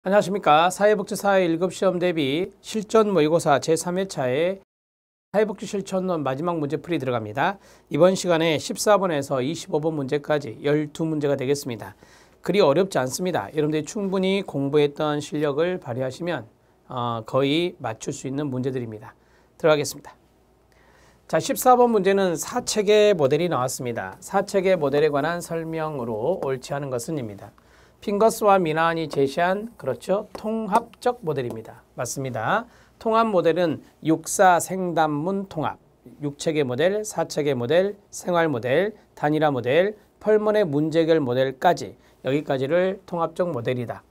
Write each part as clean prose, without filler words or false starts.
안녕하십니까. 사회복지사 1급 시험 대비 실전 모의고사 제3회차에 사회복지 실천론 마지막 문제풀이 들어갑니다. 이번 시간에 14번에서 25번 문제까지 12문제가 되겠습니다. 그리 어렵지 않습니다. 여러분들이 충분히 공부했던 실력을 발휘하시면 거의 맞출 수 있는 문제들입니다. 들어가겠습니다. 자, 14번 문제는 사체계 모델이 나왔습니다. 사체계 모델에 관한 설명으로 옳지 않은 것은입니다. 핑거스와 미나안이 제시한 그렇죠 통합적 모델입니다. 맞습니다. 통합 모델은 육사 생단문 통합, 육체계 모델, 사체계 모델, 생활 모델, 단일화 모델, 펄먼의 문제결 모델까지 여기까지를 통합적 모델이다.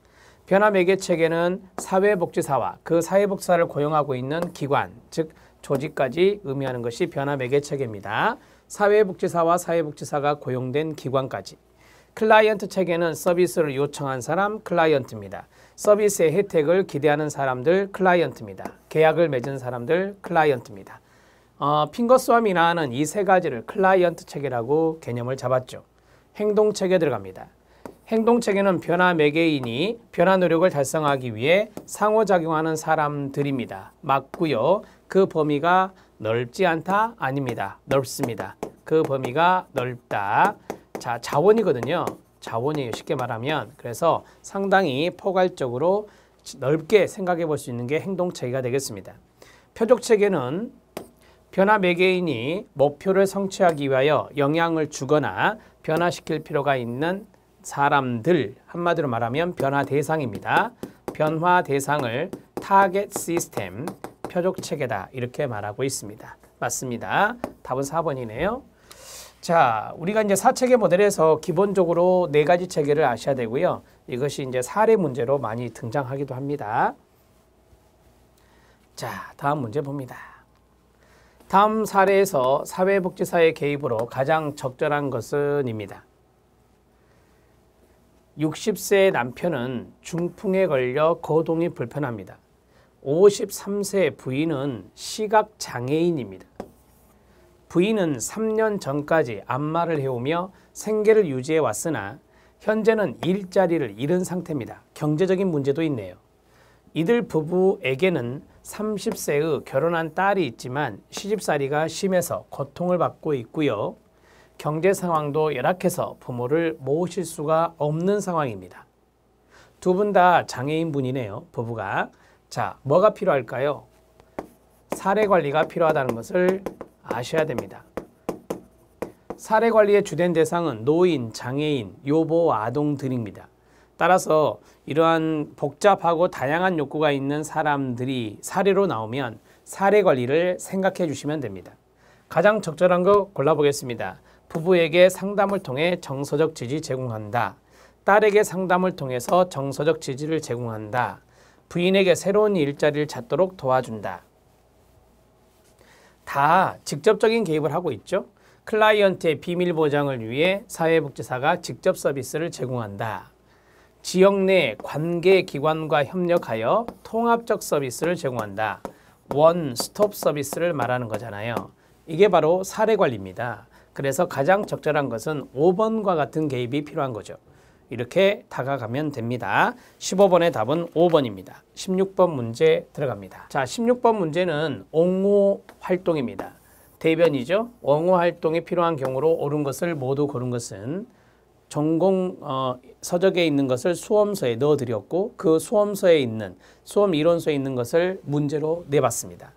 변화 매개 체계는 사회복지사와 그 사회복지사를 고용하고 있는 기관, 즉 조직까지 의미하는 것이 변화 매개 체계입니다. 사회복지사와 사회복지사가 고용된 기관까지. 클라이언트 체계는 서비스를 요청한 사람 클라이언트입니다. 서비스의 혜택을 기대하는 사람들 클라이언트입니다. 계약을 맺은 사람들 클라이언트입니다. 핑거스와 미나는 이 세 가지를 클라이언트 체계라고 개념을 잡았죠. 행동 체계 들어갑니다. 행동 체계는 변화 매개인이 변화 노력을 달성하기 위해 상호작용하는 사람들입니다. 맞고요. 그 범위가 넓지 않다? 아닙니다. 넓습니다. 그 범위가 넓다. 자, 자원이거든요. 자원이에요. 쉽게 말하면. 그래서 상당히 포괄적으로 넓게 생각해 볼 수 있는 게 행동체계가 되겠습니다. 표적체계는 변화 매개인이 목표를 성취하기 위하여 영향을 주거나 변화시킬 필요가 있는 사람들, 한마디로 말하면 변화 대상입니다. 변화 대상을 타겟 시스템, 표적체계다 이렇게 말하고 있습니다. 맞습니다. 답은 4번이네요. 자, 우리가 이제 사체계 모델에서 기본적으로 네 가지 체계를 아셔야 되고요. 이것이 이제 사례 문제로 많이 등장하기도 합니다. 자, 다음 문제 봅니다. 다음 사례에서 사회복지사의 개입으로 가장 적절한 것은입니다. 60세 남편은 중풍에 걸려 거동이 불편합니다. 53세 부인은 시각장애인입니다. 부인은 3년 전까지 안마를 해오며 생계를 유지해 왔으나 현재는 일자리를 잃은 상태입니다. 경제적인 문제도 있네요. 이들 부부에게는 30세의 결혼한 딸이 있지만 시집살이가 심해서 고통을 받고 있고요. 경제 상황도 열악해서 부모를 모실 수가 없는 상황입니다. 두 분 다 장애인 분이네요. 부부가. 자, 뭐가 필요할까요? 사례 관리가 필요하다는 것을 아셔야 됩니다. 사례 관리의 주된 대상은 노인, 장애인, 요보, 아동 등입니다. 따라서 이러한 복잡하고 다양한 욕구가 있는 사람들이 사례로 나오면 사례 관리를 생각해 주시면 됩니다. 가장 적절한 거 골라보겠습니다. 부부에게 상담을 통해 정서적 지지 제공한다. 딸에게 상담을 통해서 정서적 지지를 제공한다. 부인에게 새로운 일자리를 찾도록 도와준다. 다 직접적인 개입을 하고 있죠. 클라이언트의 비밀 보장을 위해 사회복지사가 직접 서비스를 제공한다. 지역 내 관계기관과 협력하여 통합적 서비스를 제공한다. 원스톱 서비스를 말하는 거잖아요. 이게 바로 사례관리입니다. 그래서 가장 적절한 것은 5번과 같은 개입이 필요한 거죠. 이렇게 다가가면 됩니다. 15번의 답은 5번입니다. 16번 문제 들어갑니다. 자, 16번 문제는 옹호 활동입니다. 대변이죠. 옹호 활동이 필요한 경우로 옳은 것을 모두 고른 것은 전공 서적에 있는 것을 수험서에 넣어드렸고 그 수험서에 있는 수험 이론서에 있는 것을 문제로 내봤습니다.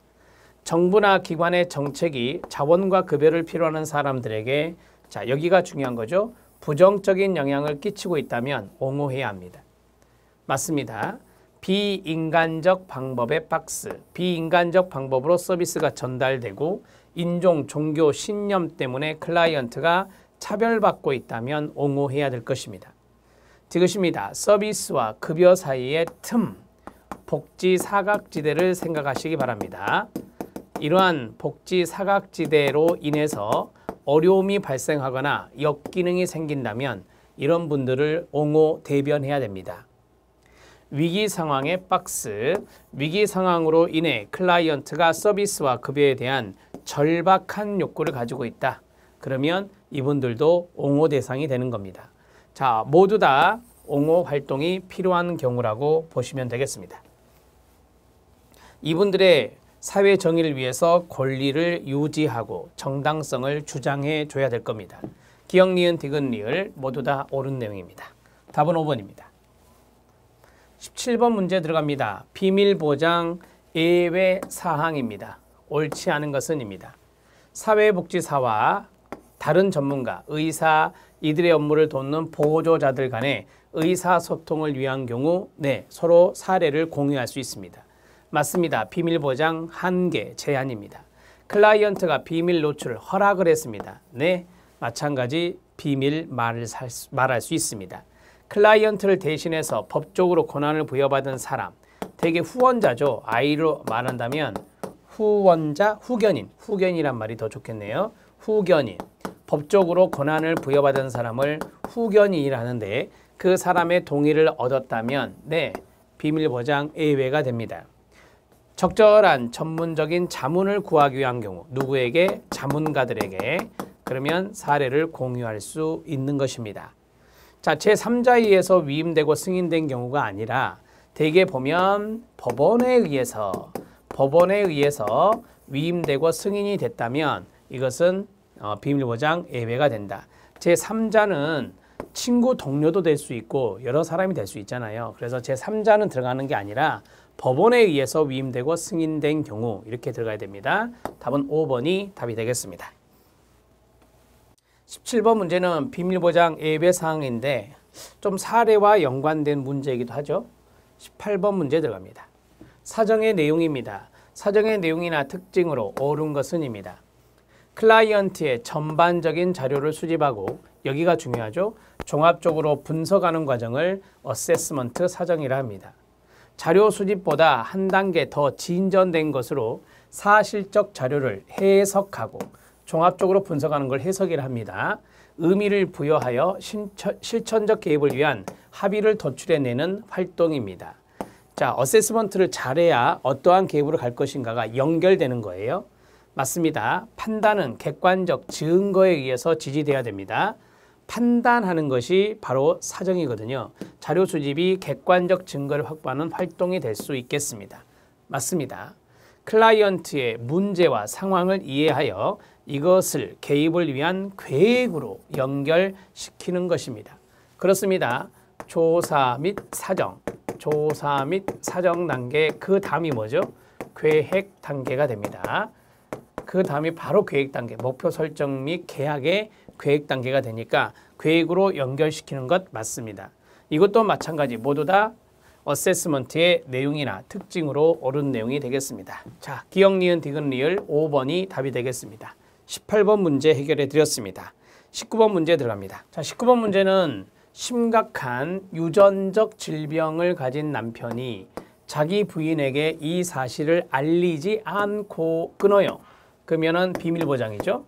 정부나 기관의 정책이 자원과 급여를 필요하는 사람들에게 자, 여기가 중요한 거죠. 부정적인 영향을 끼치고 있다면 옹호해야 합니다. 맞습니다. 비인간적 방법의 박스, 비인간적 방법으로 서비스가 전달되고 인종, 종교, 신념 때문에 클라이언트가 차별받고 있다면 옹호해야 될 것입니다. 이것입니다. 서비스와 급여 사이의 틈, 복지 사각지대를 생각하시기 바랍니다. 이러한 복지 사각지대로 인해서 어려움이 발생하거나 역기능이 생긴다면 이런 분들을 옹호 대변해야 됩니다. 위기 상황의 박스, 위기 상황으로 인해 클라이언트가 서비스와 급여에 대한 절박한 욕구를 가지고 있다. 그러면 이분들도 옹호 대상이 되는 겁니다. 자, 모두 다 옹호 활동이 필요한 경우라고 보시면 되겠습니다. 이분들의 사회 정의를 위해서 권리를 유지하고 정당성을 주장해 줘야 될 겁니다. 기역, 니은, 디귿, 리을 모두 다 옳은 내용입니다. 답은 5번입니다. 17번 문제 들어갑니다. 비밀보장 예외 사항입니다. 옳지 않은 것은입니다. 사회복지사와 다른 전문가, 의사, 이들의 업무를 돕는 보조자들 간의 의사소통을 위한 경우 서로 사례를 공유할 수 있습니다. 맞습니다. 비밀보장 한계 제한입니다. 클라이언트가 비밀 노출을 허락을 했습니다. 마찬가지 비밀 말할 수 있습니다. 클라이언트를 대신해서 법적으로 권한을 부여받은 사람, 대개 후원자죠. I로 말한다면 후원자, 후견이란 말이 더 좋겠네요. 후견인, 법적으로 권한을 부여받은 사람을 후견인이라 하는데 그 사람의 동의를 얻었다면 비밀보장 예외가 됩니다. 적절한 전문적인 자문을 구하기 위한 경우 누구에게? 자문가들에게. 그러면 사례를 공유할 수 있는 것입니다. 자, 제3자에 의해서 위임되고 승인된 경우가 아니라 대개 보면 법원에 의해서 위임되고 승인이 됐다면 이것은 비밀보장 예외가 된다. 제3자는 친구, 동료도 될 수 있고 여러 사람이 될 수 있잖아요. 그래서 제3자는 들어가는 게 아니라 법원에 의해서 위임되고 승인된 경우 이렇게 들어가야 됩니다. 답은 5번이 답이 되겠습니다. 17번 문제는 비밀보장 예외 사항인데 좀 사례와 연관된 문제이기도 하죠. 18번 문제 들어갑니다. 사정의 내용입니다. 사정의 내용이나 특징으로 옳은 것은입니다. 클라이언트의 전반적인 자료를 수집하고 여기가 중요하죠. 종합적으로 분석하는 과정을 어세스먼트 사정이라 합니다. 자료 수집보다 한 단계 더 진전된 것으로 사실적 자료를 해석하고 종합적으로 분석하는 걸 해석이라 합니다. 의미를 부여하여 실천적 개입을 위한 합의를 도출해내는 활동입니다. 자, 어세스먼트를 잘해야 어떠한 개입으로 갈 것인가가 연결되는 거예요. 맞습니다. 판단은 객관적 증거에 의해서 지지돼야 됩니다. 판단하는 것이 바로 사정이거든요. 자료 수집이 객관적 증거를 확보하는 활동이 될 수 있겠습니다. 맞습니다. 클라이언트의 문제와 상황을 이해하여 이것을 개입을 위한 계획으로 연결시키는 것입니다. 그렇습니다. 조사 및 사정 단계 그 다음이 뭐죠? 계획 단계가 됩니다. 그 다음이 바로 계획 단계, 목표 설정 및 계약의 계획 단계가 되니까 계획으로 연결시키는 것 맞습니다. 이것도 마찬가지 모두 다 어세스먼트의 내용이나 특징으로 옳은 내용이 되겠습니다. 자, 기역, 니은, 디귿, 리을 5번이 답이 되겠습니다. 18번 문제 해결해 드렸습니다. 19번 문제 들어갑니다. 자, 19번 문제는 심각한 유전적 질병을 가진 남편이 자기 부인에게 이 사실을 알리지 않고 끊어요. 그러면은 비밀보장이죠.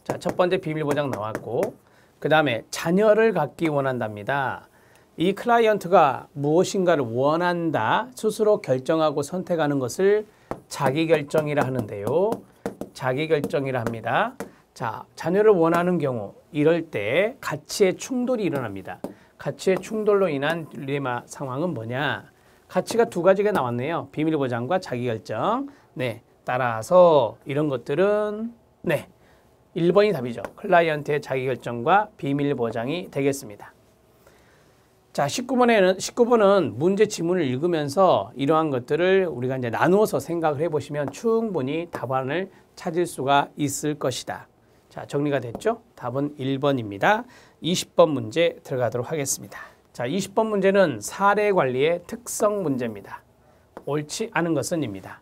자, 첫 번째 비밀보장 나왔고 그 다음에 자녀를 갖기 원한답니다. 이 클라이언트가 무엇인가를 원한다, 스스로 결정하고 선택하는 것을 자기결정이라 하는데요. 자기결정이라 합니다. 자, 자녀를 원하는 경우 이럴 때 가치의 충돌이 일어납니다. 가치의 충돌로 인한 딜레마 상황은 뭐냐? 가치가 두 가지가 나왔네요. 비밀보장과 자기결정. 따라서 이런 것들은 1번이 답이죠. 클라이언트의 자기결정과 비밀보장이 되겠습니다. 자, 19번은 문제 지문을 읽으면서 이러한 것들을 우리가 이제 나누어서 생각을 해보시면 충분히 답안을 찾을 수가 있을 것이다. 자, 정리가 됐죠? 답은 1번입니다. 20번 문제 들어가도록 하겠습니다. 자, 20번 문제는 사례 관리의 특성 문제입니다. 옳지 않은 것은입니다.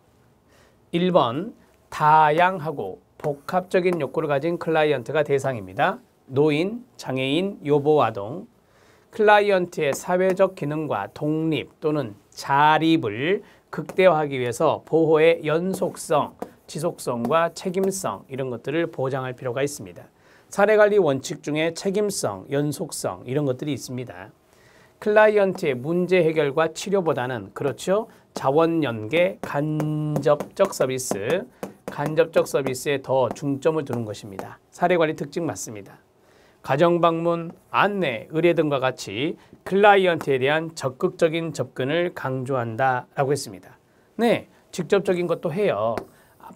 1번, 다양하고 복합적인 욕구를 가진 클라이언트가 대상입니다. 노인, 장애인, 요보아동. 클라이언트의 사회적 기능과 독립 또는 자립을 극대화하기 위해서 보호의 연속성, 지속성과 책임성 이런 것들을 보장할 필요가 있습니다. 사례관리 원칙 중에 책임성, 연속성 이런 것들이 있습니다. 클라이언트의 문제 해결과 치료보다는 그렇죠. 자원 연계, 간접적 서비스에 더 중점을 두는 것입니다. 사례관리 특징 맞습니다. 가정방문, 안내, 의뢰 등과 같이 클라이언트에 대한 적극적인 접근을 강조한다라고 했습니다. 네, 직접적인 것도 해요.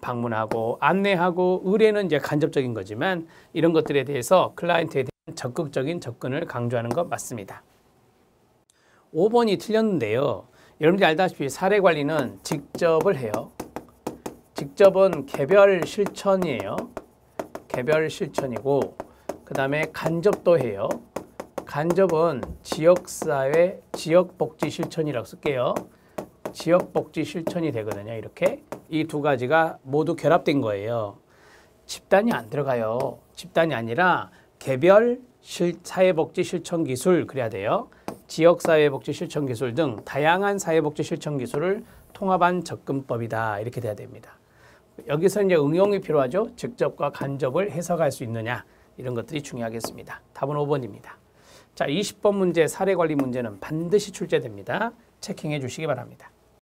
방문하고 안내하고 의뢰는 이제 간접적인 거지만 이런 것들에 대해서 클라이언트에 대한 적극적인 접근을 강조하는 것 맞습니다. 5번이 틀렸는데요. 여러분들이 알다시피 사례 관리는 직접을 해요. 직접은 개별 실천이에요. 개별 실천이고 그 다음에 간접도 해요. 간접은 지역사회, 지역복지 실천이라고 쓸게요. 지역복지 실천이 되거든요. 이렇게 이 두 가지가 모두 결합된 거예요. 집단이 안 들어가요. 집단이 아니라 개별 사회복지 실천 기술 그래야 돼요. 지역사회복지 실천 기술 등 다양한 사회복지 실천 기술을 통합한 접근법이다. 이렇게 돼야 됩니다. 여기서 이제 응용이 필요하죠. 직접과 간접을 해석할 수 있느냐 이런 것들이 중요하겠습니다. 답은 5번입니다. 자, 20번 문제 사례 관리 문제는 반드시 출제됩니다. 체킹해 주시기 바랍니다.